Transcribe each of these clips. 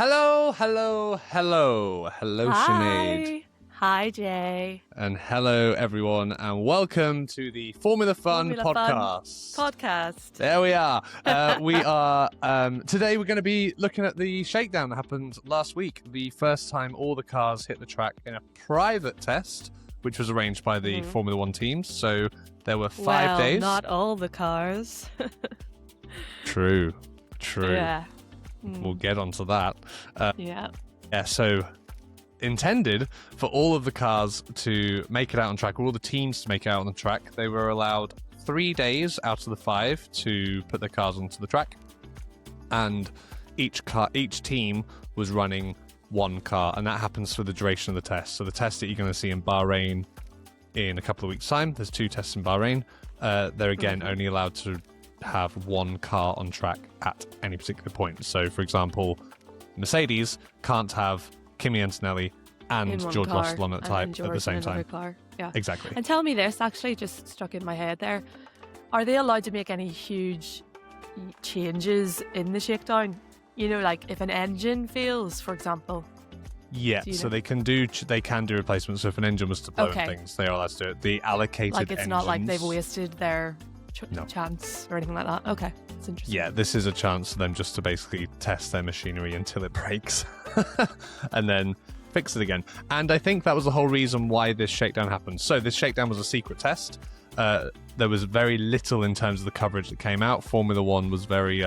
Hello, hello, hello. Hello, Sinead. Hi, Jay. And hello, everyone, and welcome to the Formula Fun podcast. There we are. Today we're going to be looking at the shakedown that happened last week. The first time all the cars hit the track in a private test, which was arranged by the Formula One teams. So there were 5 days. Not all the cars. True. Yeah. We'll get onto that. Yeah, so intended for all of the cars to make it out on track, all the teams to make it out on the track. They were allowed 3 days out of the 5 to put their cars onto the track. And each team was running one car, and that happens for the duration of the test. So the test that you're going to see in Bahrain in a couple of weeks' time, there's 2 tests in Bahrain. They're again only allowed to have one car on track at any particular point. So, for example, Mercedes can't have Kimi Antonelli and George Russell on at the same time. Car. Yeah, exactly. And tell me this, actually just struck in my head there. Are they allowed to make any huge changes in the shakedown? You know, like if an engine fails, for example. Yeah, so they can do replacements. So if an engine was to blow and things, they are allowed to do it. The allocated like it's engines, not like they've wasted their chance or anything like that. Okay, it's interesting. Yeah, this is a chance for them just to basically test their machinery until it breaks and then fix it again. And I think that was the whole reason why this shakedown happened. So this shakedown was a secret test. There was very little in terms of the coverage that came out. Formula One was very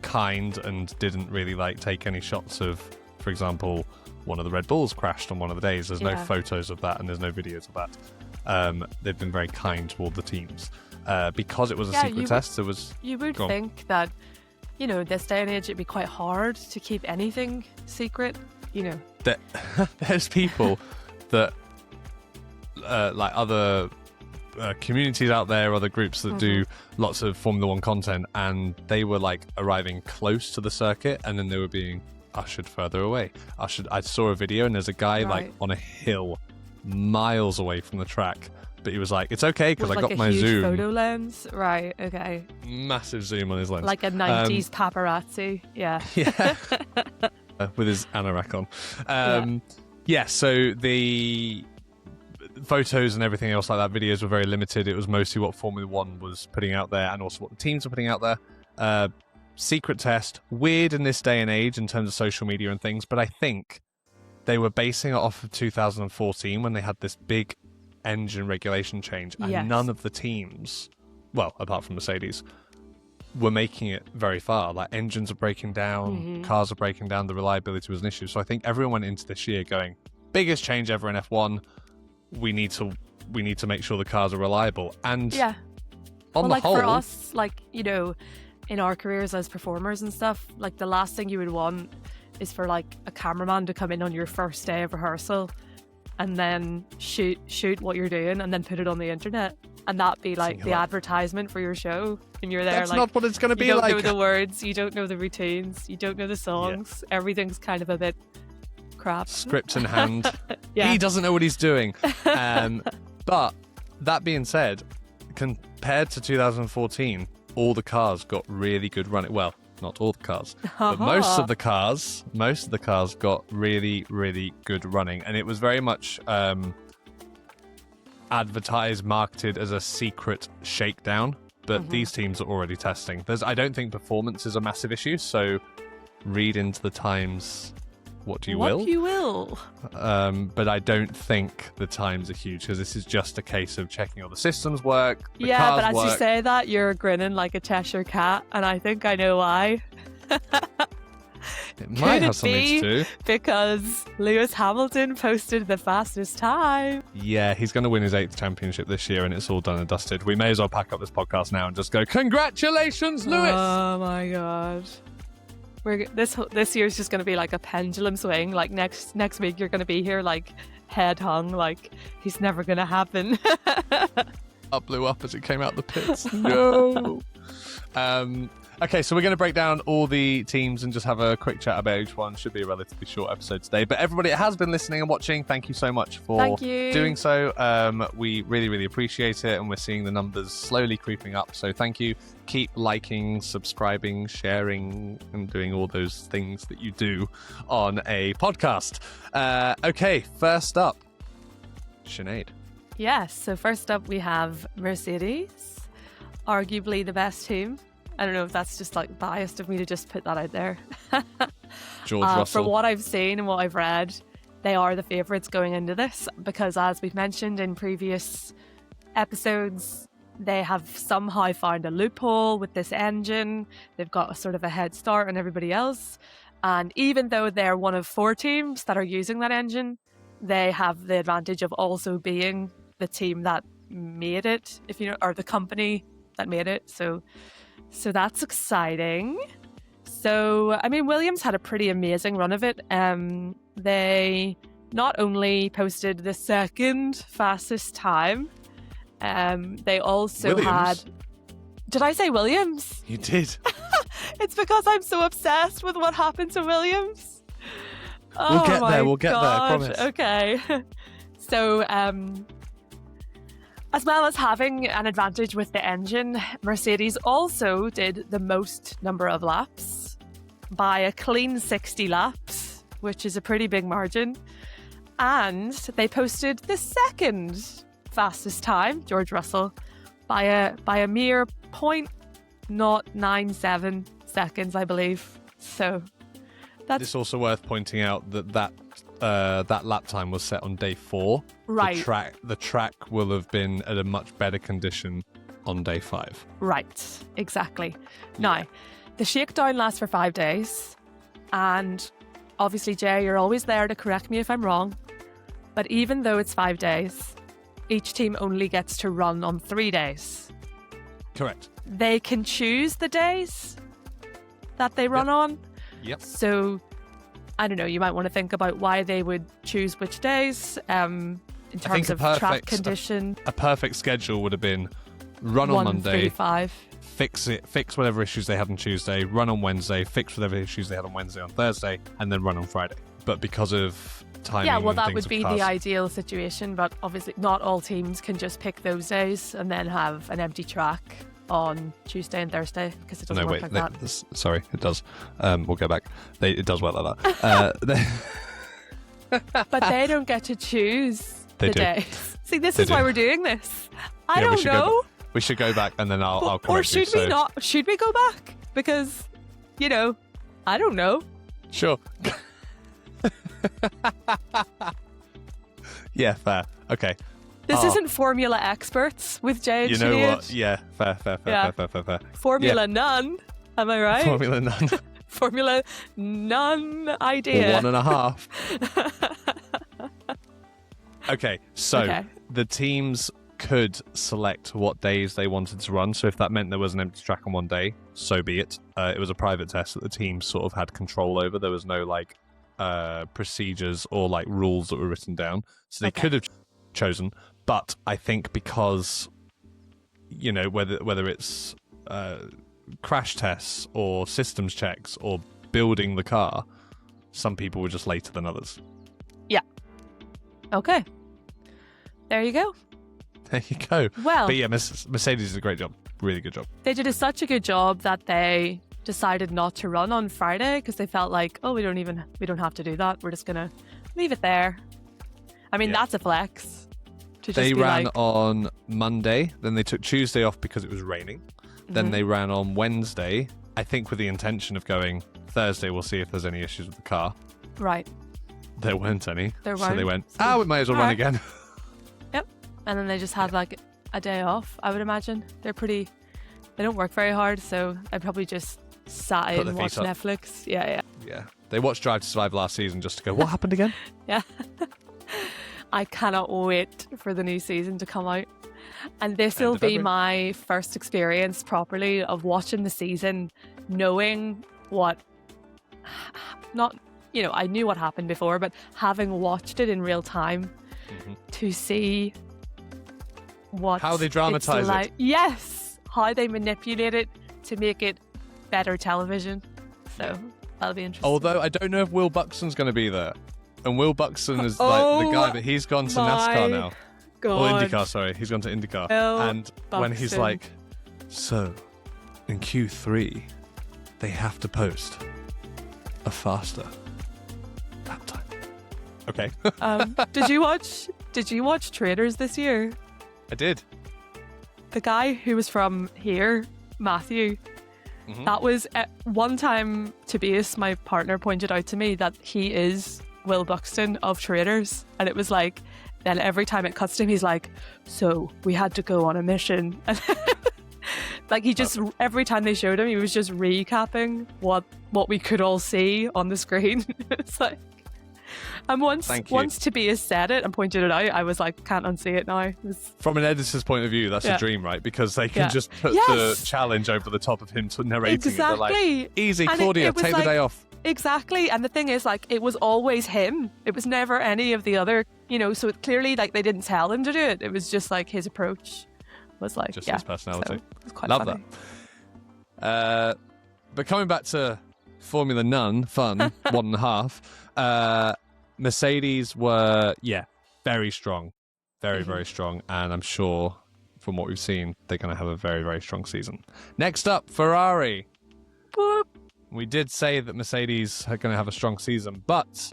kind and didn't really take any shots of, for example, one of the Red Bulls crashed on one of the days. There's no photos of that and there's no videos of that. They've been very kind toward the teams. Because it was a secret test, there was... You would think that, you know, this day and age, it'd be quite hard to keep anything secret, you know. There's people that, like other communities out there, other groups that do lots of Formula One content, and they were arriving close to the circuit, and then they were being ushered further away. I saw a video, and there's a guy on a hill miles away from the track. But he was like, it's okay because I got my zoom. Photo lens? Right, okay. Massive zoom on his lens. Like a 90s paparazzi, yeah. Yeah. With his anorak on. So the photos and everything else like that, videos were very limited. It was mostly what Formula One was putting out there and also what the teams were putting out there. Secret test, weird in this day and age in terms of social media and things, but I think they were basing it off of 2014 when they had this big engine regulation change, and none of the teams, well, apart from Mercedes, were making it very far. Engines are breaking down, cars are breaking down, the reliability was an issue. So I think everyone went into this year going, biggest change ever in F1. We need to make sure the cars are reliable. And on the whole, for us, you know, in our careers as performers and stuff, the last thing you would want is for a cameraman to come in on your first day of rehearsal and then shoot what you're doing and then put it on the internet, and that be the advertisement for your show, and you're there. That's not what it's going to be like. You don't know the words, you don't know the routines, you don't know the songs. Everything's kind of a bit crap. Script in hand. He doesn't know what he's doing. But that being said, compared to 2014, all the cars got really good running. Well, not all the cars, but most of the cars got really, really good running, and it was very much advertised, marketed as a secret shakedown. But these teams are already testing. I don't think performance is a massive issue, so read into the times what you will. But I don't think the times are huge, because this is just a case of checking all the systems work. But as you say that, you're grinning like a Cheshire cat, and I think I know why. It might have something to do. Because Lewis Hamilton posted the fastest time. Yeah, he's going to win his 8th championship this year, and it's all done and dusted. We may as well pack up this podcast now and just go, congratulations, Lewis! Oh my god. This year's just going to be like a pendulum swing. Next week you're going to be here head hung, he's never going to happen. Blew up as it came out the pits. No. Okay, so we're going to break down all the teams and just have a quick chat about each one. Should be a relatively short episode today. But everybody that has been listening and watching, thank you so much for doing so. We really, really appreciate it. And we're seeing the numbers slowly creeping up. So thank you. Keep liking, subscribing, sharing, and doing all those things that you do on a podcast. Okay, first up, Sinead. Yes, so first up we have Mercedes, arguably the best team. I don't know if that's just like biased of me to just put that out there. George Russell. From what I've seen and what I've read, they are the favourites going into this because, as we've mentioned in previous episodes, they have somehow found a loophole with this engine. They've got a sort of a head start on everybody else. And even though they're one of 4 teams that are using that engine, they have the advantage of also being the team that made it, or the company that made it. So that's exciting. So, I mean, Williams had a pretty amazing run of it. They not only posted the second fastest time, they also had... Did I say Williams? You did. It's because I'm so obsessed with what happened to Williams. We'll get there, I promise. Okay. So, as well as having an advantage with the engine, Mercedes also did the most number of laps by a clean 60 laps, which is a pretty big margin. And they posted the second fastest time, George Russell, by a mere 0.097 seconds, I believe. So it's also worth pointing out that lap time was set on day 4. Right. The track will have been at a much better condition on day 5. Right, exactly. Now, the shakedown lasts for 5 days, and obviously, Jay, you're always there to correct me if I'm wrong, but even though it's 5 days, each team only gets to run on 3 days. Correct. They can choose the days that they run on. Yep. So, I don't know, you might want to think about why they would choose which days in terms of track condition. A perfect schedule would have been run on Monday, 3-5. fix whatever issues they had on Tuesday, run on Wednesday, fix whatever issues they had on Wednesday on Thursday, and then run on Friday. But because of timing, yeah, well, that would of be cars, the ideal situation, but obviously not all teams can just pick those days and then have an empty track on Tuesday and Thursday, because it doesn't work like that. Sorry, it does. We'll go back. It does work like that. But they don't get to choose the days. See, this is why we're doing this. I don't know. We should go back and then I'll correct or should we not? Should we go back? Because, I don't know. Sure. Yeah, fair. Okay. This isn't Formula Experts with Jay and You know Sinead. what? Yeah, fair. Formula None. Am I right? Formula None. Formula None idea. 1.5. Okay, so the teams could select what days they wanted to run. So if that meant there was an empty track on one day, so be it. It was a private test that the teams sort of had control over. There was no procedures or rules that were written down. So they could have chosen. But I think because, whether it's crash tests or systems checks or building the car, some people were just later than others. Yeah. Okay. There you go. There you go. Well, but yeah, Mercedes did a great job. Really good job. They did such a good job that they decided not to run on Friday because they felt like, we don't have to do that. We're just gonna leave it there. I mean, that's a flex. They ran on Monday, then they took Tuesday off because it was raining. Then they ran on Wednesday, I think with the intention of going Thursday, we'll see if there's any issues with the car. Right. There weren't any. So they went, we might as well run again. Yep. And then they just had a day off, I would imagine. They don't work very hard, so I probably just sat in and watched Netflix. Yeah. They watched Drive to Survive last season just to go, what happened again? Yeah. I cannot wait for the new season to come out. And this will be my first experience properly of watching the season, knowing I knew what happened before, but having watched it in real time to see how they dramatize it. Yes, how they manipulate it to make it better television. So that'll be interesting. Although I don't know if Will Buxton's going to be there. And Will Buxton is like the guy, but he's gone to NASCAR now. God. Or IndyCar, sorry. He's gone to IndyCar. Will and when he's Buxton. like, so in Q3, they have to post a faster lap time. Okay. Did you watch Traders this year? I did. The guy who was from here, Matthew, that was one time Tobias, my partner, pointed out to me that he is Will Buxton of Traders. And it was like, then every time it cuts to him, he's like, so we had to go on a mission. Like he just, every time they showed him, he was just recapping what we could all see on the screen. It's like, and once Tobias said it and pointed it out, I was like, can't unsee it now. From an editor's point of view, that's a dream, right? Because they can just put the challenge over the top of him to narrating it. They're like, easy, and Claudia, take the day off. Exactly. And the thing is, like, it was always him. It was never any of the other, so it clearly, like, they didn't tell him to do it. It was just like his approach was like, just his personality. So it was quite Love funny. that. But coming back to Formula None, fun, 1.5, Mercedes were, very strong. Very, very strong. And I'm sure from what we've seen, they're going to have a very, very strong season. Next up, Ferrari. Boop. We did say that Mercedes are going to have a strong season, but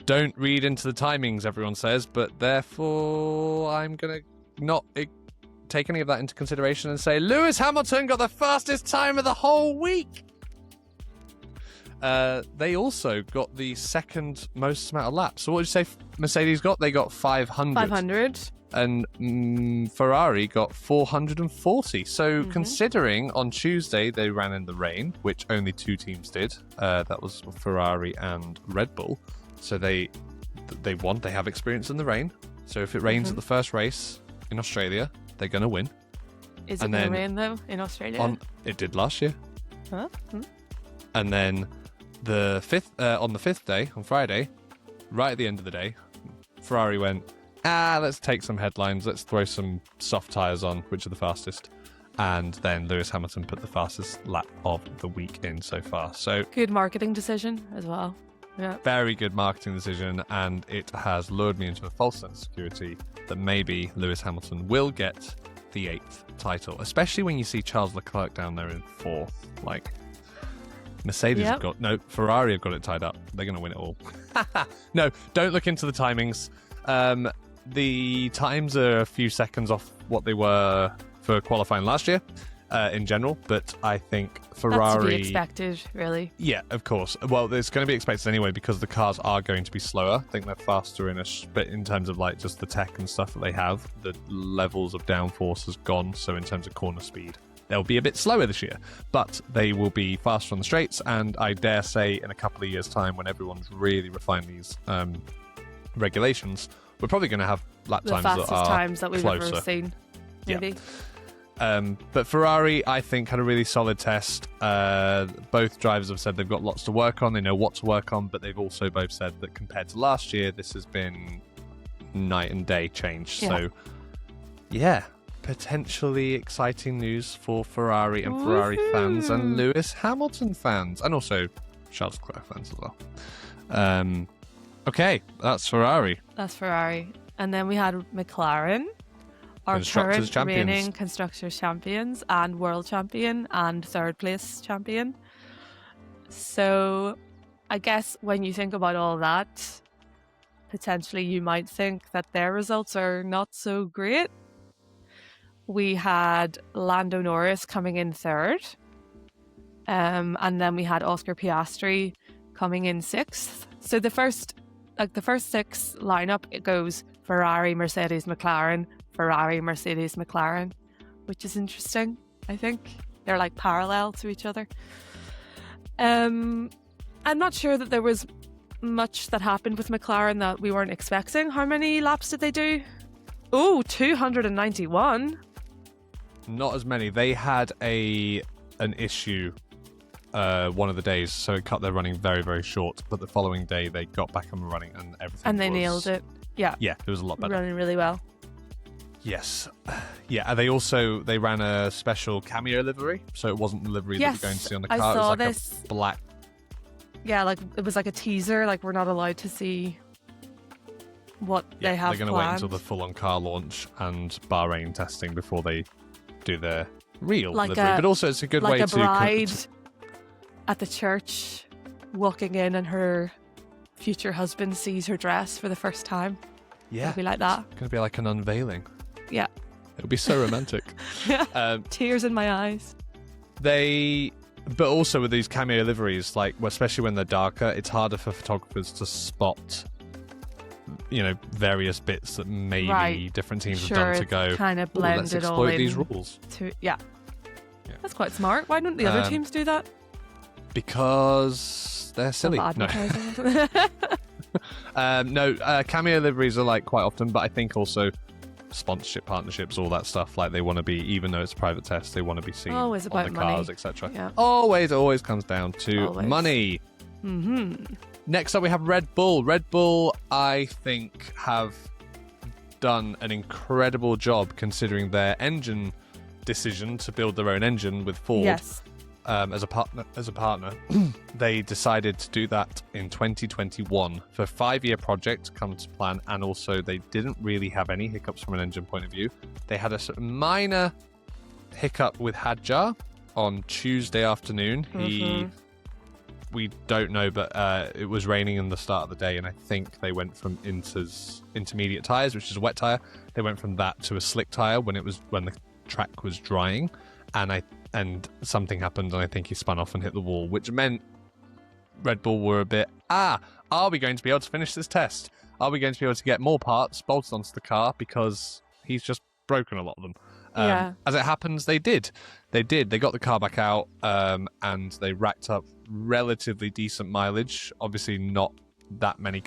don't read into the timings, everyone says. But therefore, I'm going to not take any of that into consideration and say Lewis Hamilton got the fastest time of the whole week. They also got the second most amount of laps. So what did you say Mercedes got? They got 500. 500. And Ferrari got 440. So considering on Tuesday they ran in the rain, which only 2 teams did, that was Ferrari and Red Bull. So they won. They have experience in the rain. So if it rains at the first race in Australia, they're going to win. Is it going to rain though in Australia? It did last year. Huh? And then on the fifth day, on Friday, right at the end of the day, Ferrari went, let's take some headlines, let's throw some soft tyres on, which are the fastest. And then Lewis Hamilton put the fastest lap of the week in so far. So good marketing decision as well. Yeah. Very good marketing decision, and it has lured me into a false sense of security that maybe Lewis Hamilton will get the 8th title, especially when you see Charles Leclerc down there in 4th. Like, Mercedes have got, no, Ferrari have got it tied up. They're going to win it all. No, don't look into the timings. The times are a few seconds off what they were for qualifying last year in general, but I think Ferrari... That's to be expected, really. Yeah, of course. Well, it's going to be expected anyway because the cars are going to be slower. I think they're faster but in terms of like just the tech and stuff that they have, the levels of downforce has gone, so in terms of corner speed, they'll be a bit slower this year, but they will be faster on the straights, and I dare say in a couple of years' time when everyone's really refined these regulations, we're probably going to have lap the times fastest that are times that we've closer. ever seen, maybe. But Ferrari, I think, had a really solid test. Both drivers have said they've got lots to work on. They know what to work on, but they've also both said that compared to last year, this has been night and day change. Yeah. So, yeah, potentially exciting news for Ferrari and Ferrari fans and Lewis Hamilton fans, and also Charles Leclerc fans as well. Okay, that's Ferrari. That's Ferrari. And then we had McLaren, our current reigning Constructors Champions and World Champion and third place champion. So I guess when you think about all that, potentially you might think that their results are not so great. We had Lando Norris coming in 3rd. And then we had Oscar Piastri coming in 6th. So the first 6 lineup, it goes Ferrari, Mercedes, McLaren, Ferrari, Mercedes, McLaren, which is interesting, I think. They're like parallel to each other. I'm not sure that there was much that happened with McLaren that we weren't expecting. How many laps did they do? Oh, 291. Not as many. They had an issue one of the days, so it cut their running very, very short. But the following day, they got back on running and everything. And they nailed it. Yeah. Yeah, it was a lot better. Running really well. Yes. Yeah, they ran a special cameo livery, so it wasn't the livery that you're going to see on the car. I saw it was like this. a black. Yeah, like it was like a teaser. Like we're not allowed to see what they have They're going to wait until the full-on car launch and Bahrain testing before they do their real livery. But also, it's a good way like to a bride at the church walking in, and her future husband sees her dress for the first time. Yeah, it'll be like that. It's going to be like an unveiling. Yeah, it'll be so romantic. Tears in my eyes. But also with these cameo liveries, like especially when they're darker, it's harder for photographers to spot, various bits that maybe different teams have done to go. Kind of blend let's it exploit all in these rules. Yeah, that's quite smart. Why don't the other teams do that? Because they're silly. No, cameo liveries are like quite often, but I think also sponsorship partnerships, all that stuff, like they want to be, even though it's a private test, they want to be seen always about on the money. cars, etc. Yeah. Always comes down to money. Mm-hmm. Next up we have Red Bull. Red Bull, I think, have done an incredible job considering their engine decision to build their own engine with Ford. Yes. As a partner, they decided to do that in 2021 for a 5-year project, come to plan, and also they didn't really have any hiccups from an engine point of view. They had a minor hiccup with Hadjar on Tuesday afternoon. We don't know, but it was raining in the start of the day, and I think they went from intermediate tyres, which is a wet tyre. They went from that to a slick tyre when the track was drying, and something happened, and I think he spun off and hit the wall, which meant Red Bull were a bit, are we going to be able to finish this test? Are we going to be able to get more parts bolted onto the car? Because he's just broken a lot of them. As it happens, they did. They got the car back out, and they racked up relatively decent mileage. Obviously not that many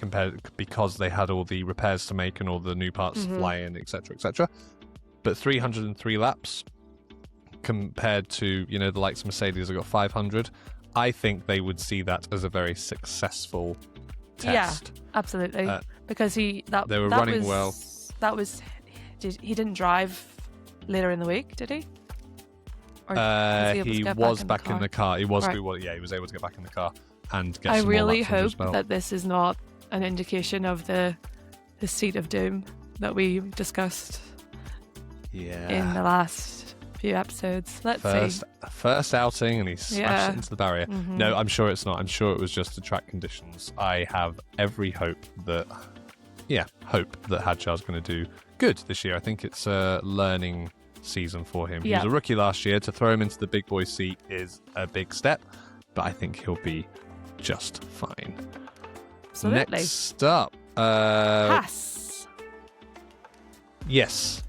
because they had all the repairs to make and all the new parts to fly in, etc. But 303 laps compared to, the likes of Mercedes have got 500. I think they would see that as a very successful test. Yeah, absolutely. Because they were running well. He didn't drive later in the week, did he? Or he was back in the car. He was able to get back in the car and get some more laps. I really hope that this is not an indication of the seat of doom that we discussed in the last few episodes. Let's see. First outing, and he smashed it into the barrier. Mm-hmm. No, I'm sure it's not. I'm sure it was just the track conditions. I have every hope that Hadjar's going to do good this year. I think it's a learning season for him. He was a rookie last year. To throw him into the big boy seat is a big step, but I think he'll be just fine. Absolutely. Next up, Haas. Yes.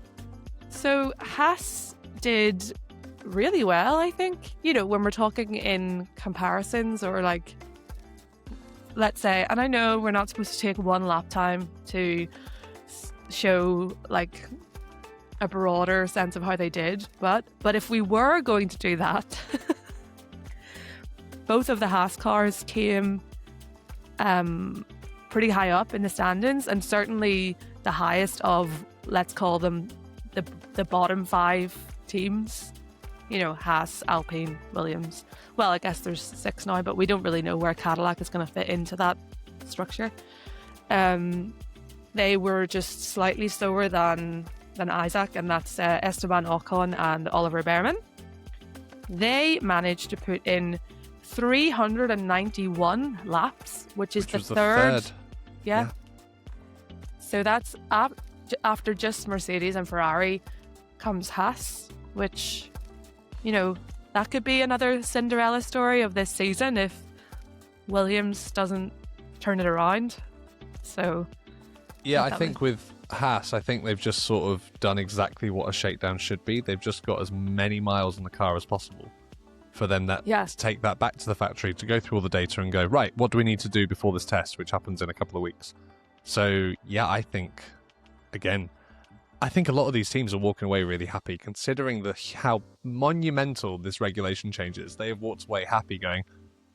So Haas did really well, I think. When we're talking in comparisons, or like, let's say, and I know we're not supposed to take one lap time to show like a broader sense of how they did, but if we were going to do that, both of the Haas cars came pretty high up in the standings, and certainly the highest of, let's call them the bottom 5 teams. Haas, Alpine, Williams. Well, I guess there's 6 now, but we don't really know where Cadillac is going to fit into that structure. They were just slightly slower than Isaac, and that's Esteban Ocon and Oliver Behrman. They managed to put in 391 laps, which is the third. Yeah. So that's after just Mercedes and Ferrari comes Haas, which, that could be another Cinderella story of this season if Williams doesn't turn it around. So yeah, I think with Haas, I think they've just sort of done exactly what a shakedown should be. They've just got as many miles in the car as possible for them to take that back to the factory, to go through all the data and go, right, what do we need to do before this test, which happens in a couple of weeks. So yeah, I think a lot of these teams are walking away really happy, considering how monumental this regulation change is. They have walked away happy, going,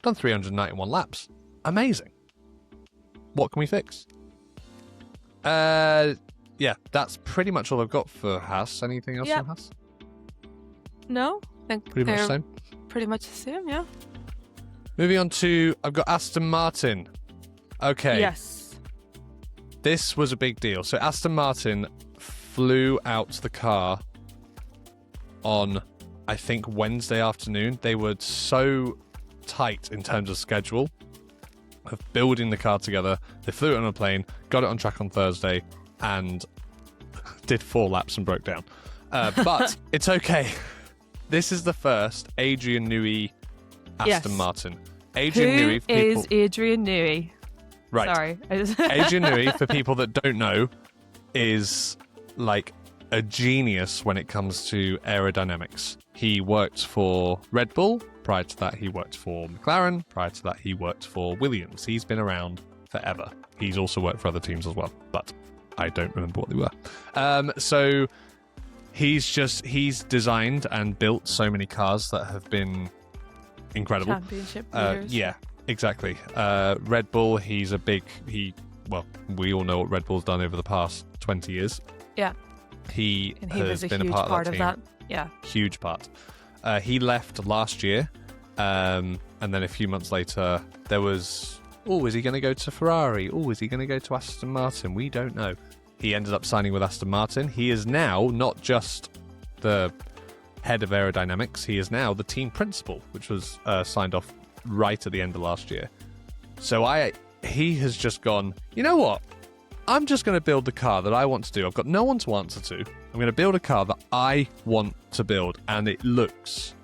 done 391 laps. Amazing. What can we fix? yeah, that's pretty much all I've got for Haas. Anything else Yep. on Haas? No, I think Pretty much the they're same. pretty much the same. Yeah. Moving on to, I've got Aston Martin. Okay. Yes. This was a big deal. So Aston Martin flew out the car on, I think, Wednesday afternoon. They were so tight in terms of schedule of building the car together. They flew it on a plane, got it on track on Thursday, and did 4 laps and broke down. But it's okay. This is the first Adrian Newey Aston Yes. Martin. Adrian Who Newey, for people, is Adrian Newey? right? Sorry. Adrian Newey, for people that don't know, is like a genius when it comes to aerodynamics. He worked for Red Bull. Prior to that, he worked for McLaren. Prior to that, he worked for Williams. He's been around forever. He's also worked for other teams as well, but I don't remember what they were. So he's designed and built so many cars that have been incredible. Championship leaders. Yeah, exactly. Red Bull, well, we all know what Red Bull's done over the past 20 years. Yeah. He And he has was a been huge a part part of of that that. team. Yeah. Huge part. He left last year, and then a few months later, there was, is he going to go to Ferrari? Is he going to go to Aston Martin? We don't know. He ended up signing with Aston Martin. He is now not just the head of aerodynamics, he is now the team principal, which was signed off right at the end of last year. So he has just gone, you know what? I'm just going to build the car that I want to do. I've got no one to answer to. I'm going to build a car that I want to build, and it looks...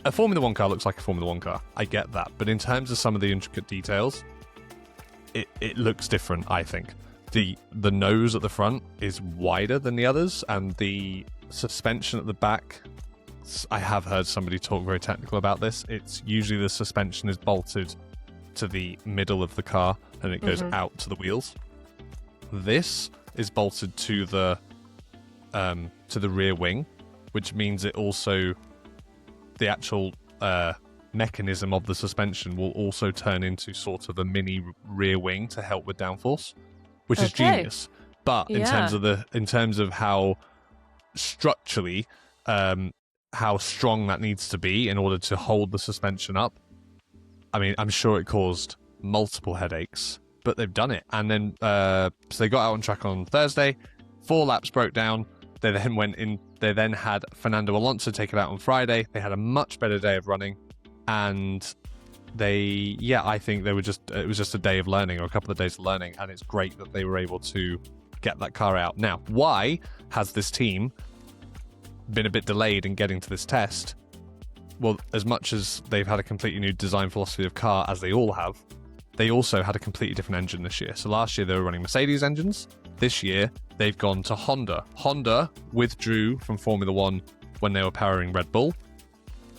A Formula 1 car looks like a Formula 1 car. I get that. But in terms of some of the intricate details, it looks different, I think. The nose at the front is wider than the others, and the suspension at the back, I have heard somebody talk very technical about this. It's usually the suspension is bolted to the middle of the car, and it goes out to the wheels. This is bolted to the rear wing, which means it also, the actual mechanism of the suspension will also turn into sort of a mini rear wing to help with downforce, which is genius. But in terms of how structurally, how strong that needs to be in order to hold the suspension up, I mean, I'm sure it caused multiple headaches, but they've done it. And then, so they got out on track on Thursday, 4 laps broke down. They then went in. They then had Fernando Alonso take it out on Friday. They had a much better day of running, and I think it was just a day of learning, or a couple of days of learning, and it's great that they were able to get that car out. Now, why has this team been a bit delayed in getting to this test? Well, as much as they've had a completely new design philosophy of car, as they all have, they also had a completely different engine this year. So last year they were running Mercedes engines. This year they've gone to Honda. Honda withdrew from Formula 1 when they were powering Red Bull.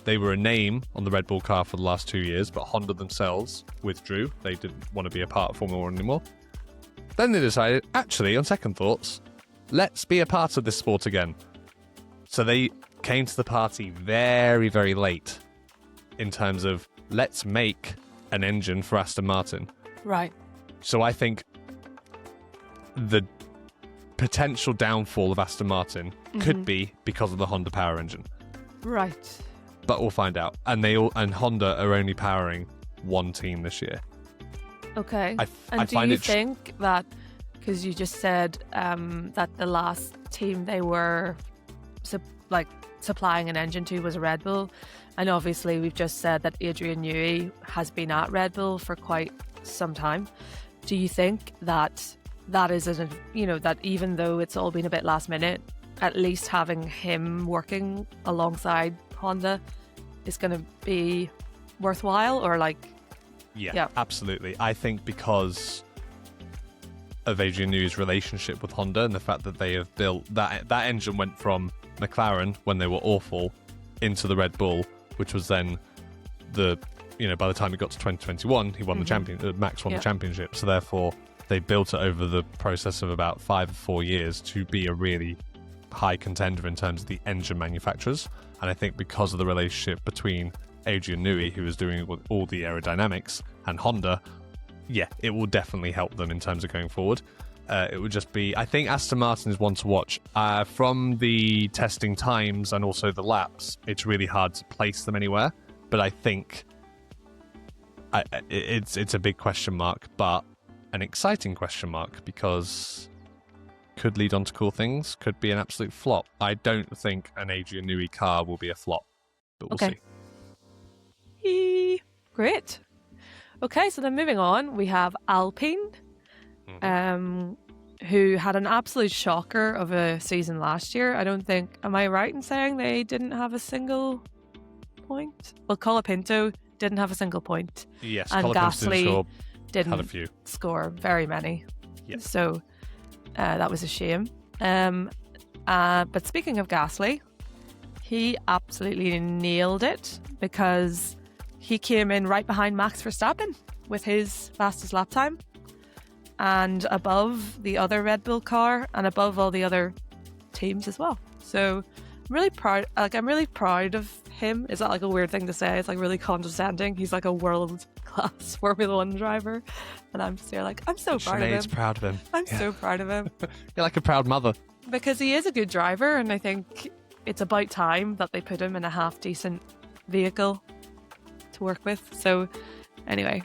They were a name on the Red Bull car for the last 2 years, but Honda themselves withdrew. They didn't want to be a part of Formula 1 anymore. Then they decided, actually, on second thoughts, let's be a part of this sport again. So they came to the party very, very late in terms of, let's make an engine for Aston Martin. Right. So I think the potential downfall of Aston Martin could be because of the Honda power engine. Right. But we'll find out. And Honda are only powering one team this year. Okay. I do find you it think that, because you just said that the last team they were supplying an engine to was Red Bull, and obviously we've just said that Adrian Newey has been at Red Bull for quite some time. Do you think that is that even though it's all been a bit last minute, at least having him working alongside Honda is going to be worthwhile, or Yeah, absolutely. I think because of Adrian Newey's relationship with Honda and the fact that they have built that engine went from McLaren when they were awful into the Red Bull, which was then by the time it got to 2021, he won the champion. Max won the championship. So therefore, they built it over the process of about 5 or 4 years to be a really high contender in terms of the engine manufacturers. And I think because of the relationship between Adrian Newey, who is doing all the aerodynamics, and Honda, it will definitely help them in terms of going forward. it would just be... I think Aston Martin is one to watch. From the testing times and also the laps, it's really hard to place them anywhere. But I think it's a big question mark, but an exciting question mark, because could lead on to cool things, could be an absolute flop. I don't think an Adrian Newey car will be a flop, but we'll see. Great. Okay, so then moving on, we have Alpine, who had an absolute shocker of a season last year. I don't think, am I right in saying they didn't have a single point? Well, Colapinto didn't have a single point. Yes, and Gasly had a few. Score very many. Yes. So that was a shame. But speaking of Gasly, he absolutely nailed it, because he came in right behind Max Verstappen with his fastest lap time, and above the other Red Bull car and above all the other teams as well. So I'm really proud. I'm really proud of him. Is that like a weird thing to say? It's like really condescending. He's like a world-class Formula One driver, and I'm just here like, I'm so proud of him. Sinead's proud of him. I'm so proud of him. You're like a proud mother. Because he is a good driver, and I think it's about time that they put him in a half-decent vehicle to work with. So anyway.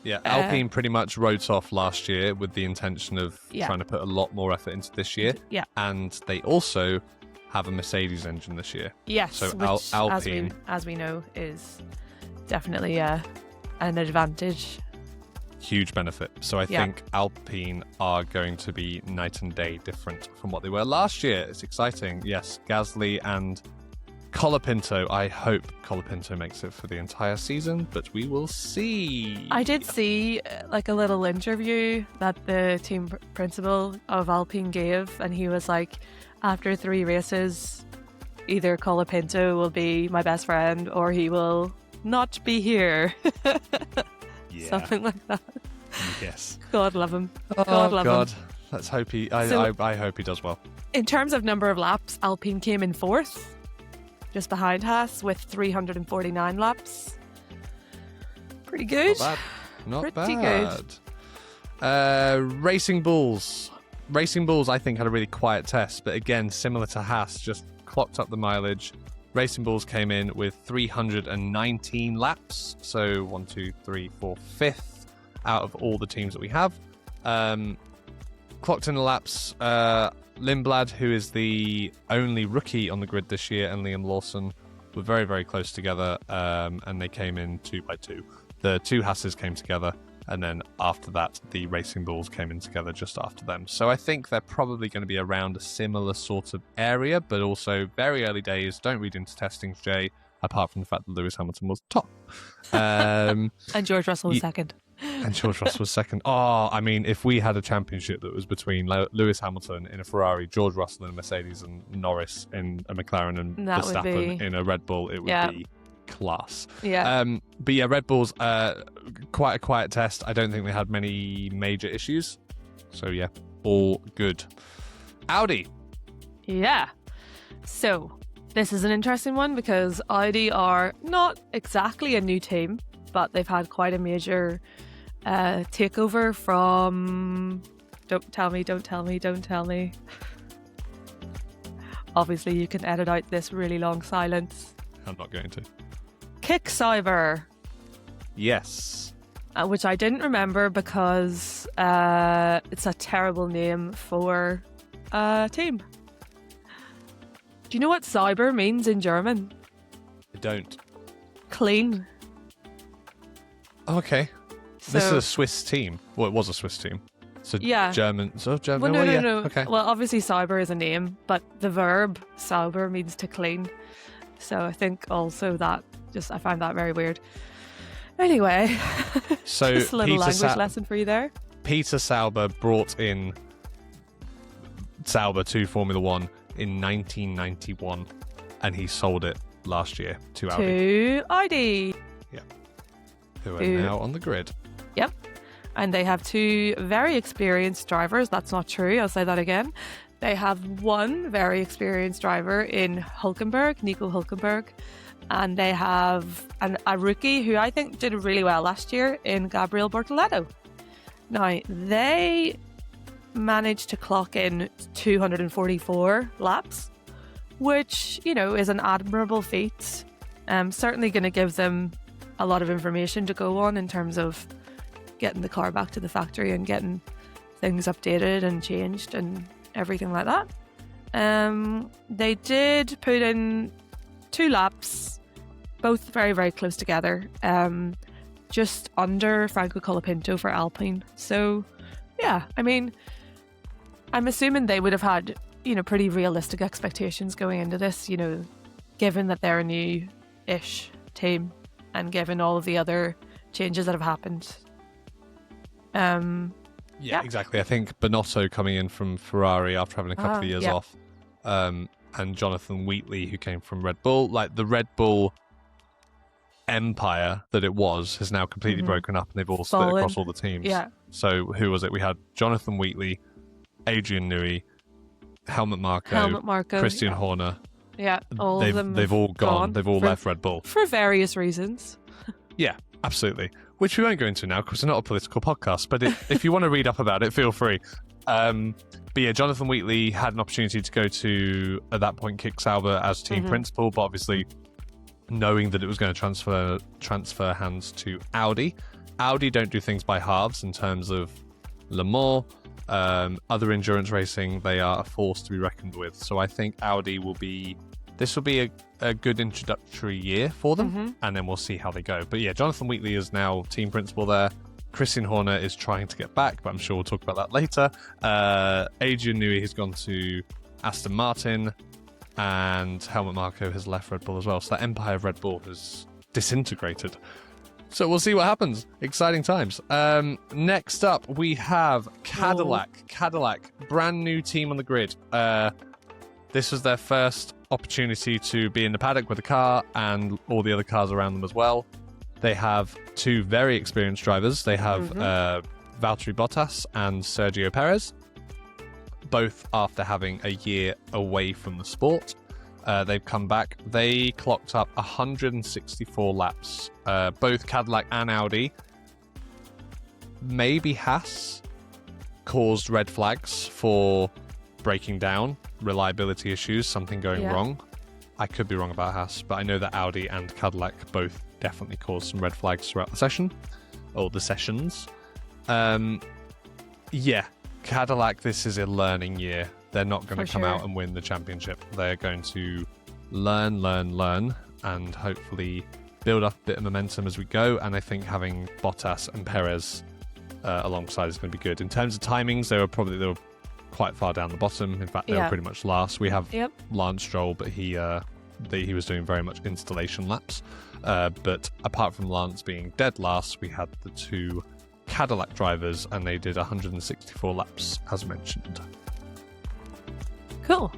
Yeah, Alpine pretty much wrote off last year with the intention of trying to put a lot more effort into this year. Yeah. And they also have a Mercedes engine this year. Yes, so which, Alpine, as we know, is definitely an advantage. Huge benefit. So I think Alpine are going to be night and day different from what they were last year. It's exciting. Yes, Gasly and Colapinto. I hope Colapinto makes it for the entire season, but we will see. I did see like a little interview that the team principal of Alpine gave, and he was like, after 3 races, either Colapinto will be my best friend or he will not be here. Something like that. Yes. God love him. God love God. him. Let's hope he. I hope he does well. In terms of number of laps, Alpine came in 4th, just behind Haas with 349 laps. Pretty good. Not Pretty bad. Good. Racing Bulls. Racing Bulls, I think, had a really quiet test, but again, similar to Haas, just clocked up the mileage. Racing Bulls came in with 319 laps, so 1, 2, 3, 4, 5th out of all the teams that we have. Clocked in the laps. Lindblad, who is the only rookie on the grid this year, and Liam Lawson were very, very close together, and they came in 2 by 2. The 2 Haases came together, and then after that, the Racing Bulls came in together just after them. So I think they're probably going to be around a similar sort of area, but also very early days. Don't read into testings, Jay, apart from the fact that Lewis Hamilton was top. And George Russell was second. And George Russell was second. Oh, I mean, if we had a championship that was between Lewis Hamilton in a Ferrari, George Russell in a Mercedes, and Norris in a McLaren, and Verstappen in a Red Bull, it would be class. Yeah. But yeah, Red Bull's quite a quiet test. I don't think they had many major issues. So yeah, all good. Audi. Yeah. So this is an interesting one because Audi are not exactly a new team, but they've had quite a major takeover from... Don't tell me. Obviously, you can edit out this really long silence. I'm not going to. Kickcyber. Yes. Which I didn't remember because it's a terrible name for a team. Do you know what Cyber means in German? I don't. Clean. Okay. This is a Swiss team. Well, it was a Swiss team. So German. So German. Well, no. No. Okay. Well, obviously Cyber is a name, but the verb Cyber means to clean. So I think also that I find that very weird. Anyway, so just a little language lesson for you there. Peter Sauber brought in Sauber to Formula One in 1991, and he sold it last year to Audi. To Audi. Yeah. Who are now on the grid. Yep. And they have 2 very experienced drivers. That's not true. I'll say that again. They have 1 very experienced driver in Hülkenberg, Nico Hülkenberg. And they have a rookie who I think did really well last year in Gabriel Bortoleto. Now, they managed to clock in 244 laps, which, you know, is an admirable feat. Certainly going to give them a lot of information to go on in terms of getting the car back to the factory and getting things updated and changed and everything like that. They did put in 2 laps, both very, very close together, just under Franco Colapinto for Alpine. So, yeah, I mean, I'm assuming they would have had, you know, pretty realistic expectations going into this, you know, given that they're a new-ish team and given all of the other changes that have happened. Yeah, exactly. I think Bonotto coming in from Ferrari after having a couple of years off, and Jonathan Wheatley, who came from Red Bull, like the Red Bull empire that it was, has now completely broken up, and they've all split across all the teams. Yeah. So who was it? We had Jonathan Wheatley, Adrian Newey, Helmut Marko, Christian Horner. Yeah, all of them. They've all gone. They've all left Red Bull for various reasons. Yeah, absolutely. Which we won't go into now because we're not a political podcast. But if you want to read up about it, feel free. But yeah, Jonathan Wheatley had an opportunity to go to, at that point, Kick Sauber as team principal, but obviously knowing that it was going to transfer hands to Audi. Audi don't do things by halves in terms of Le Mans, other endurance racing. They are a force to be reckoned with. So I think Audi will be a good introductory year for them, and then we'll see how they go. But yeah, Jonathan Wheatley is now team principal there. Christian Horner is trying to get back, but I'm sure we'll talk about that later. Adrian Newey has gone to Aston Martin, and Helmut Marko has left Red Bull as well. So that empire of Red Bull has disintegrated. So we'll see what happens. Exciting times. Next up, we have Cadillac. Whoa. Cadillac, brand new team on the grid. This was their first opportunity to be in the paddock with the car and all the other cars around them as well. They have 2 very experienced drivers. They have Valtteri Bottas and Sergio Perez, both after having a year away from the sport. They've come back. They clocked up 164 laps. Both Cadillac and Audi. Maybe Haas caused red flags for breaking down, reliability issues, something going wrong. I could be wrong about Haas, but I know that Audi and Cadillac both definitely caused some red flags throughout the session, or the sessions. Yeah, Cadillac, this is a learning year. They're not going to come out and win the championship. They're going to learn, and hopefully build up a bit of momentum as we go. And I think having Bottas and Perez alongside is going to be good. In terms of timings, they were quite far down the bottom. In fact, they were pretty much last. We have Lance Stroll, but he was doing very much installation laps. But apart from Lance being dead last, we had the 2 Cadillac drivers, and they did 164 laps, as mentioned. Cool.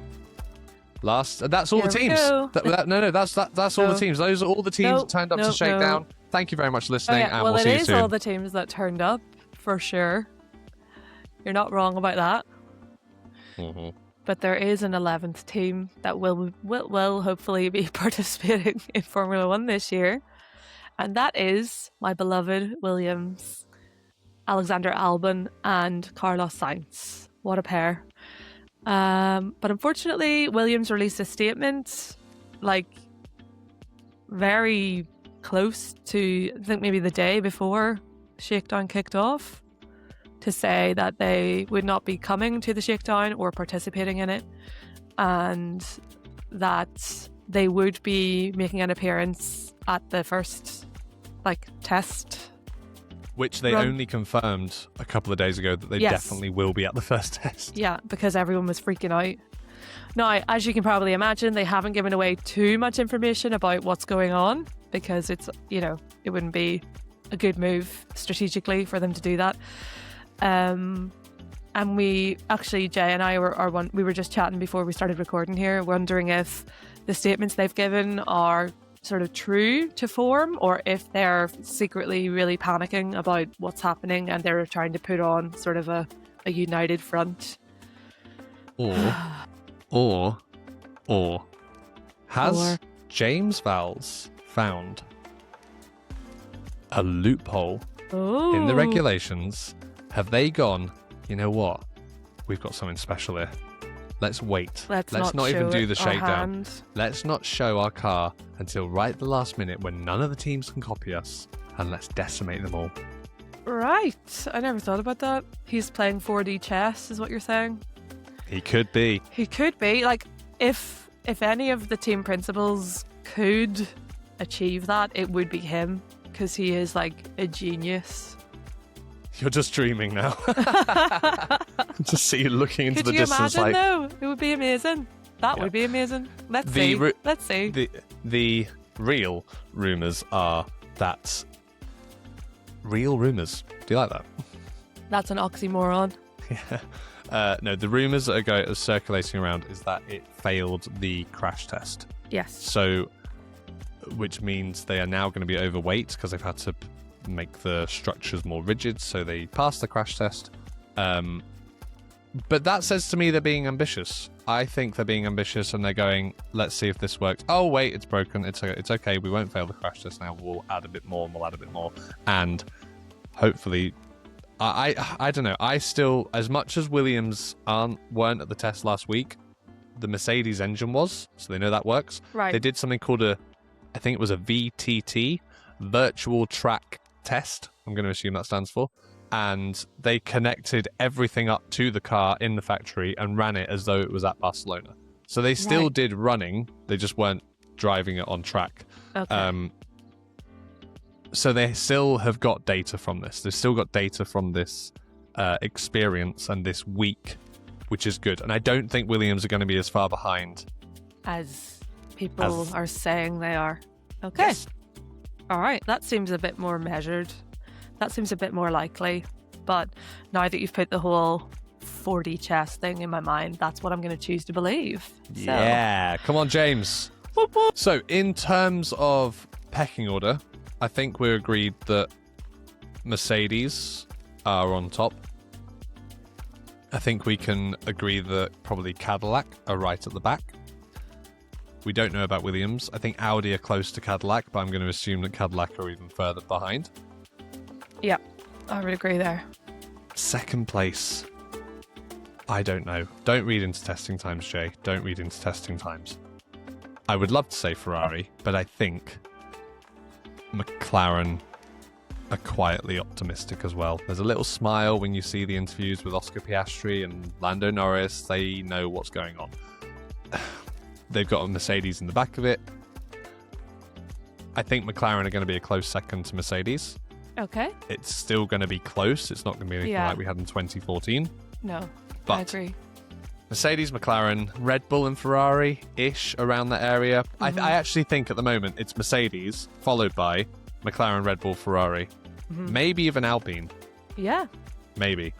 That's all the teams. That's all the teams. Those are all the teams that turned up to Shakedown. Thank you very much for listening, and we'll see you soon. It is all the teams that turned up, for sure. You're not wrong about that. But there is an 11th team that will hopefully be participating in Formula 1 this year, and that is my beloved Williams, Alexander Albon and Carlos Sainz. What a pair. But unfortunately, Williams released a statement very close to, I think maybe the day before Shakedown kicked off, to say that they would not be coming to the Shakedown or participating in it, and that they would be making an appearance at the first test. Which they only confirmed a couple of days ago that they definitely will be at the first test. Yeah, because everyone was freaking out. Now, as you can probably imagine, they haven't given away too much information about what's going on, because it's, it wouldn't be a good move strategically for them to do that. And we actually, Jay and I we were just chatting before we started recording here, wondering if the statements they've given are sort of true to form, or if they're secretly really panicking about what's happening and they're trying to put on sort of a united front. Or has James Vowles found a loophole in the regulations? Have they gone, you know what? we've got something special here. Let's wait. Let's not even do the show our shakedown. hand. Let's not show our car until right at the last minute when none of the teams can copy us, and let's decimate them all. Right. I never thought about that. He's playing 4D chess, is what you're saying? He could be. He could be. Like, if any of the team principals could achieve that, it would be him, because he is like a genius. You're just dreaming now. Just see you looking into the Could you distance imagine, like... though? It would be amazing. That would be amazing. Let's see. Let's see. The real rumours are that... Real rumours. Do you like that? That's an oxymoron. Yeah. No, the rumours that are circulating around is that it failed the crash test. Yes. So, which means they are now going to be overweight because they've had to make the structures more rigid, so they passed the crash test. But that says to me they're being ambitious. I think they're being ambitious and they're going, let's see if this works. Oh, wait, it's broken. It's okay. We won't fail the crash test now. We'll add a bit more and we'll add a bit more. And hopefully, I don't know. I still, as much as Williams weren't at the test last week, the Mercedes engine was, so they know that works. Right. They did something called I think it was a VTT, Virtual Track Test. I'm going to assume that stands for. And they connected everything up to the car in the factory and ran it as though it was at Barcelona. So they still did running, they just weren't driving it on track. Okay. So they still have got data from this. They've still got data from this experience and this week, which is good. And I don't think Williams are going to be as far behind as people are saying they are. Okay. Yes. All right. That seems a bit more measured. That seems a bit more likely. But now that you've put the whole 4D chess thing in my mind, that's what I'm going to choose to believe. So. Yeah. Come on, James. Whoop, whoop. So in terms of pecking order, I think we're agreed that Mercedes are on top. I think we can agree that probably Cadillac are right at the back. We don't know about Williams. I think Audi are close to Cadillac, but I'm going to assume that Cadillac are even further behind. Yeah, I would agree there. Second place. I don't know. Don't read into testing times, Jay. Don't read into testing times. I would love to say Ferrari, but I think McLaren are quietly optimistic as well. There's a little smile when you see the interviews with Oscar Piastri and Lando Norris. They know what's going on. They've got a Mercedes in the back of it. I think McLaren are going to be a close second to Mercedes. Okay. It's still going to be close. It's not going to be anything like we had in 2014. No, but I agree. Mercedes, McLaren, Red Bull and Ferrari-ish around that area. I actually think at the moment it's Mercedes, followed by McLaren, Red Bull, Ferrari. Maybe even Alpine. Yeah. Maybe.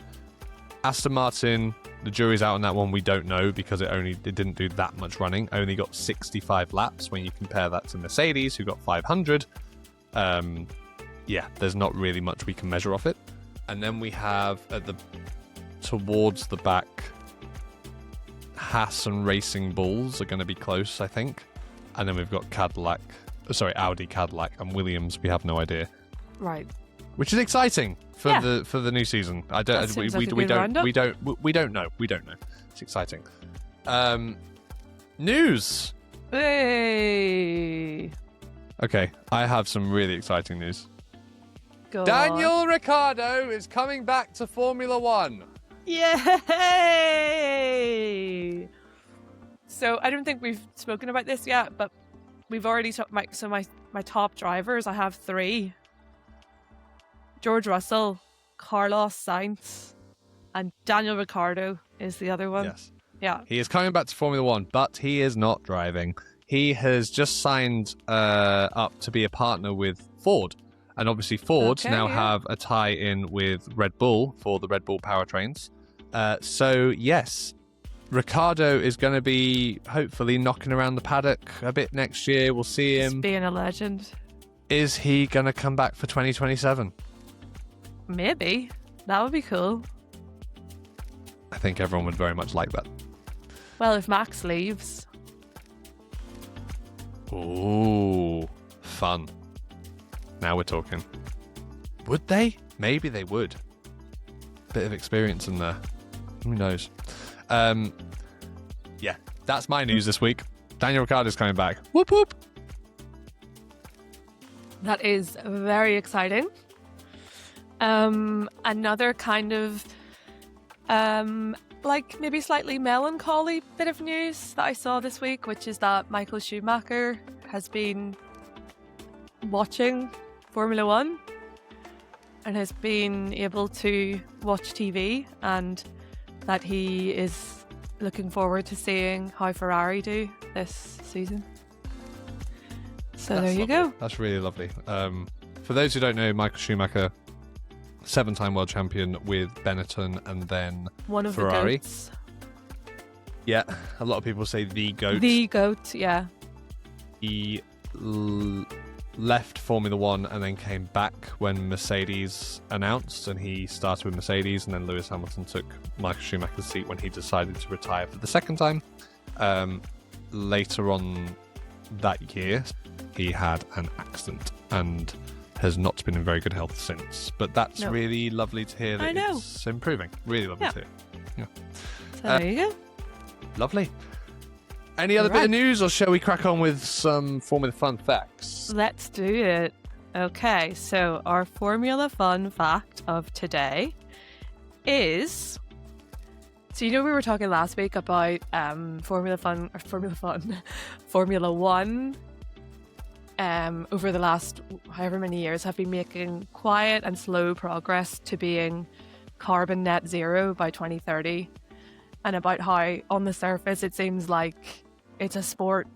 Aston Martin, the jury's out on that one. We don't know because it didn't do that much running. Only got 65 laps when you compare that to Mercedes, who got 500. Yeah, there's not really much we can measure off it. And then we have towards the back, Haas and Racing Bulls are going to be close, I think. And then we've got Audi, Cadillac, and Williams. We have no idea. Right. Which is exciting for the new season. We don't know. It's exciting. News. Hey. Okay, I have some really exciting news. Go Daniel Ricciardo is coming back to Formula One. Yay! So I don't think we've spoken about this yet, but we've already talked. My top drivers, I have 3: George Russell, Carlos Sainz, and Daniel Ricciardo is the other one. Yes. Yeah. He is coming back to Formula One, but he is not driving. He has just signed up to be a partner with Ford. And obviously Ford now have a tie-in with Red Bull for the Red Bull powertrains. So, yes, Ricciardo is going to be hopefully knocking around the paddock a bit next year. We'll see him. Just being a legend. Is he going to come back for 2027? Maybe. That would be cool. I think everyone would very much like that. Well, if Max leaves. Ooh, fun. Now we're talking. Would they? Maybe they would. Bit of experience in there. Who knows? Yeah, that's my news this week. Daniel Ricciardo's coming back. Whoop whoop. That is very exciting. Another kind of like maybe slightly melancholy bit of news that I saw this week, which is that Michael Schumacher has been watching Formula One and has been able to watch TV, and that he is looking forward to seeing how Ferrari do this season. So That's there you lovely. go. That's really lovely. For those who don't know, Michael Schumacher, 7-time world champion with Benetton and then One of Ferrari. the goats. Yeah, a lot of people say the GOAT. The goat, yeah. He left Formula One and then came back when Mercedes announced, and he started with Mercedes, and then Lewis Hamilton took Michael Schumacher's seat when he decided to retire for the second time. Later on that year, he had an accident and has not been in very good health since. But that's really lovely to hear that it's improving. Really lovely to hear. Yeah. So there you go. Lovely. Any other bit of news, or shall we crack on with some Formula Fun facts? Let's do it. Okay, so our Formula Fun fact of today is... So you know we were talking last week about Formula One over the last however many years have been making quiet and slow progress to being carbon net zero by 2030, and about how on the surface it seems like it's a sport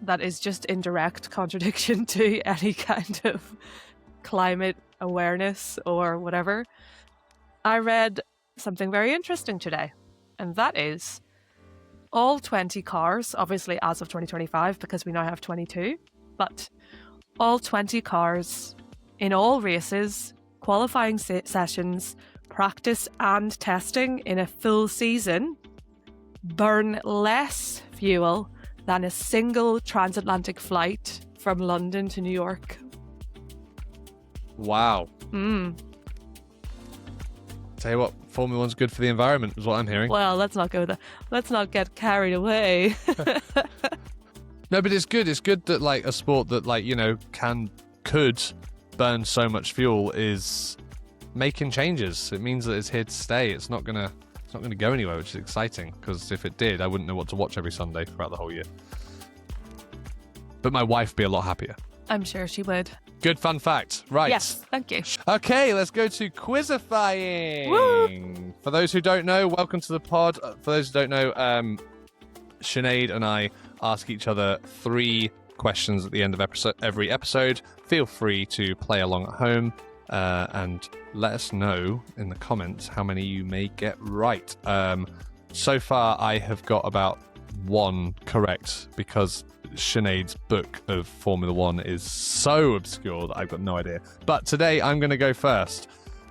that is just in direct contradiction to any kind of climate awareness or whatever. I read something very interesting today, and that is all 20 cars, obviously as of 2025 because we now have 22, but all 20 cars in all races, qualifying sessions, practice and testing in a full season burn less fuel than a single transatlantic flight from London to New York. Wow. Tell you what, Formula One's good for the environment, is what I'm hearing. Well, let's not go there. Let's not get carried away. No, but it's good. It's good that like a sport that like, you know, could burn so much fuel is making changes. It means that it's here to stay. It's not gonna go anywhere, which is exciting, because if it did, I wouldn't know what to watch every Sunday throughout the whole year. But my wife would be a lot happier. I'm sure she would. Good fun fact. Right. Yes, thank you. Okay, let's go to Quizifying. Woo! For those who don't know, welcome to the pod. For those who don't know, Sinead and I ask each other 3 questions at the end of every episode. Feel free to play along at home and let us know in the comments how many you may get right. So far, I have got about 1 correct because Sinead's book of Formula One is so obscure that I've got no idea. But today, I'm going to go first.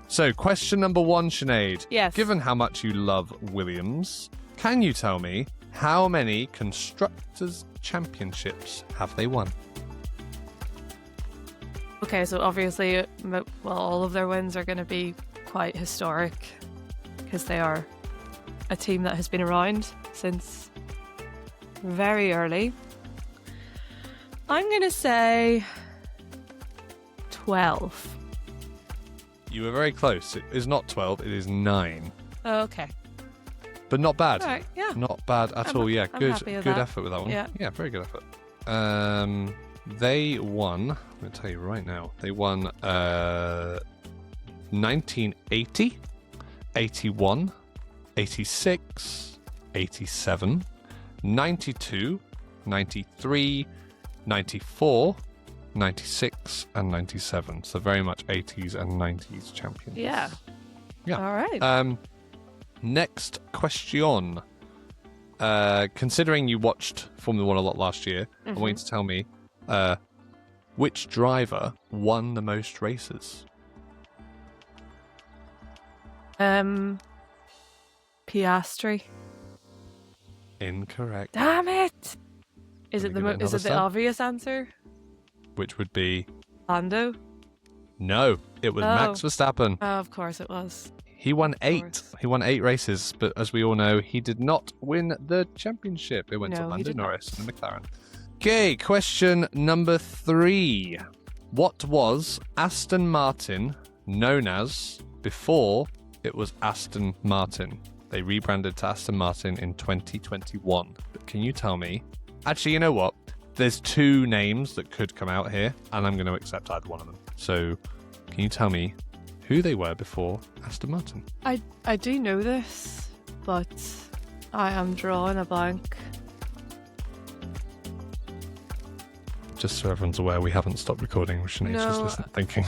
So, question number 1, Sinead. Yes. Given how much you love Williams, can you tell me how many Constructors' Championships have they won? Okay, so obviously, well, all of their wins are going to be quite historic because they are a team that has been around since very early. I'm going to say 12. You were very close. It is not 12, it is 9. Okay. But not bad. All right, yeah. Not bad at all. Yeah, I'm good happy with good that. effort with that one. Yeah. Very good effort. They won, I'm going to tell you right now, they won 1980, 81, 86, 87, 92, 93, 94, 96, and 97. So very much 80s and 90s champions. Yeah. Yeah. All right. Next question. Considering you watched Formula One a lot last year, I want you to tell me which driver won the most races? Piastri. Incorrect. Damn it! Is Can it we give it the another stab? obvious answer? Which would be Lando? no. It was Max Verstappen. Oh, of course it was. He won 8. course. He won 8 races, but as we all know, he did not win the championship. It went to No, he Lando did not. Norris and McLaren. Okay, question number 3. What was Aston Martin known as before it was Aston Martin? They rebranded to Aston Martin in 2021. But can you tell me? Actually, you know what? There's 2 names that could come out here, and I'm going to accept either one of them. So, can you tell me who they were before Aston Martin? I do know this, but I am drawing a blank. Just so everyone's aware, we haven't stopped recording. Sinead's just No. listening, thinking.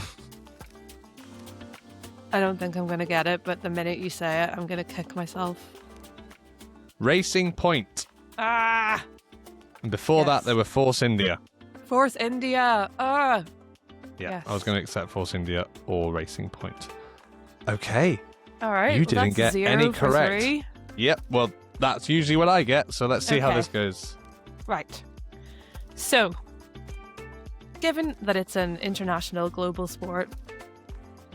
I don't think I'm going to get it, but the minute you say it, I'm going to kick myself. Racing Point. Ah! And before that, Yes. there were Force India. Force India! Ah! Yeah, Yes. I was going to accept Force India or Racing Point. Okay. All right. You well, didn't that's get 0 any for correct. 3. Yep, well, that's usually what I get, so let's see how Okay. this goes. Right. So, given that it's an international global sport,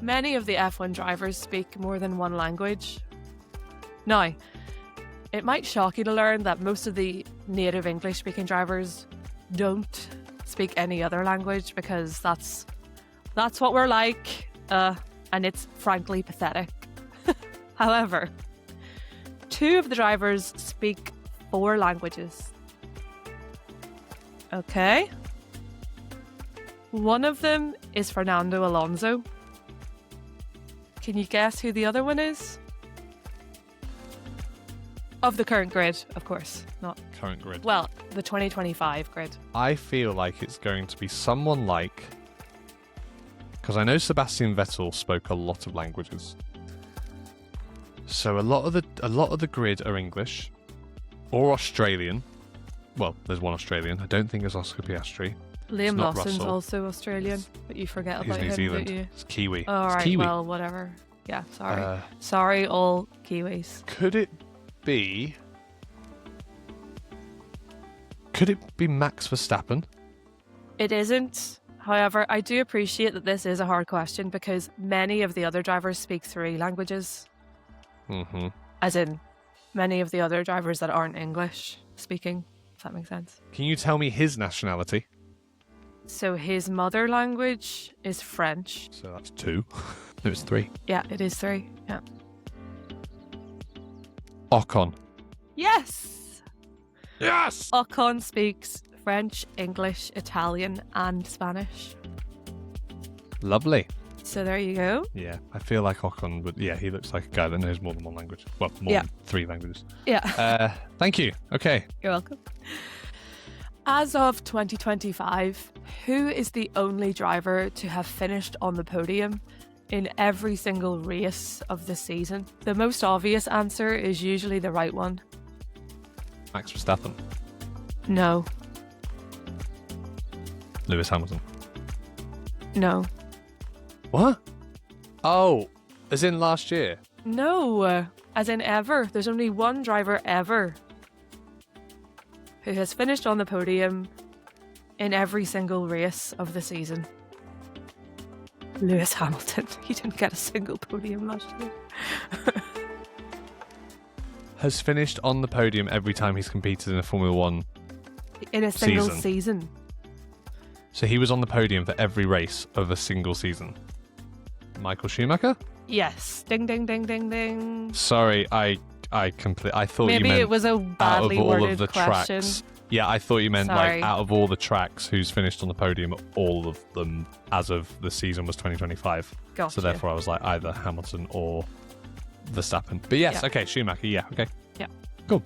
many of the F1 drivers speak more than one language. Now, it might shock you to learn that most of the native English speaking drivers don't speak any other language because that's what we're like, and it's frankly pathetic. However, 2 of the drivers speak 4 languages. Okay. One of them is Fernando Alonso. Can you guess who the other one is? Of the current grid, of course. Not Current grid. well, the 2025 grid. I feel like it's going to be someone like... Because I know Sebastian Vettel spoke a lot of languages. So a lot of the grid are English. Or Australian. Well, there's one Australian. I don't think it's Oscar Piastri. Liam not Lawson's Russell. also Australian, but you forget He's about New him, Zealand. don't you? It's Kiwi. All It's right, Kiwi. well, whatever. Yeah, sorry. Uh, Sorry, all Kiwis. Could it be... Could it be Max Verstappen? It isn't. However, I do appreciate that this is a hard question because many of the other drivers speak 3 languages. Mm-hmm. As in, many of the other drivers that aren't English speaking, if that makes sense. Can you tell me his nationality? So his mother language is French. So that's 2. No, it's 3. Yeah, it is 3. Yeah. Ocon. Yes! Yes! Ocon speaks French, English, Italian, and Spanish. Lovely. So there you go. Yeah, I feel like Ocon would... Yeah, he looks like a guy that knows more than one language. Well, more Yeah. than 3 languages. Yeah. Thank you. Okay. You're welcome. As of 2025, who is the only driver to have finished on the podium in every single race of the season? The most obvious answer is usually the right one. Max Verstappen. No. Lewis Hamilton. No. What? Oh, as in last year? No. As in ever. There's only one driver ever who has finished on the podium in every single race of the season. Lewis Hamilton. He didn't get a single podium last year. Has finished on the podium every time he's competed in a Formula 1. In a single Season. season. So he was on the podium for every race of a single season. Michael Schumacher? Yes. Ding, ding, ding, ding, ding. Sorry, I thought Maybe you meant it was a out of badly all worded of the question. tracks. Yeah, I thought you meant Sorry. like out of all the tracks, who's finished on the podium, all of them as of the season was 2025. Gotcha. So therefore I was like either Hamilton or Verstappen. But yes, Yeah. okay, Schumacher, yeah, okay. Yeah. Cool.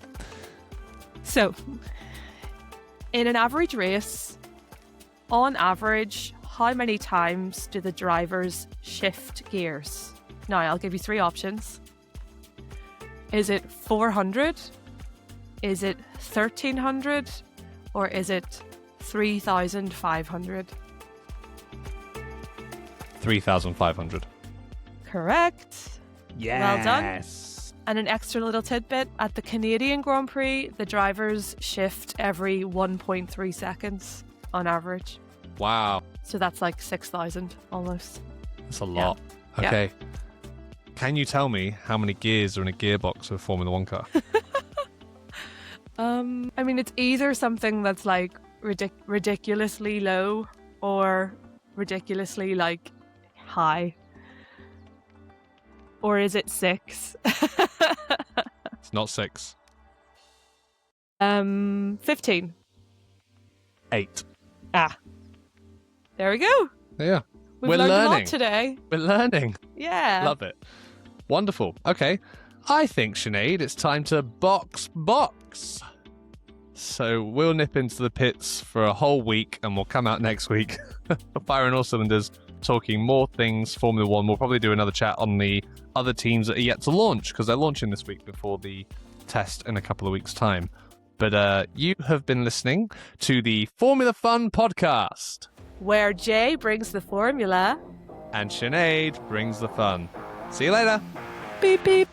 So, in an average race, on average, how many times do the drivers shift gears? Now, I'll give you 3 options. Is it 400? Is it 1300? Or is it 3500? 3,500. Correct. Yes. Well done. And an extra little tidbit, at the Canadian Grand Prix, the drivers shift every 1.3 seconds on average. Wow. So that's like 6,000 almost. That's a lot. Yeah. Okay. Can you tell me how many gears are in a gearbox of a Formula One car? I mean, it's either something that's like ridiculously low or ridiculously like high. Or is it 6? It's not 6. 15. 8. There we go. Yeah. We've We're learned a lot learning today. We're learning. Yeah. Love it. Wonderful. Okay. I think, Sinead, it's time to box. So we'll nip into the pits for a whole week and we'll come out next week firing all cylinders, talking more things Formula One. We'll probably do another chat on the other teams that are yet to launch because they're launching this week before the test in a couple of weeks' time. But you have been listening to the Formula Fun podcast, where Jay brings the formula and Sinead brings the fun. See you later. beep beep.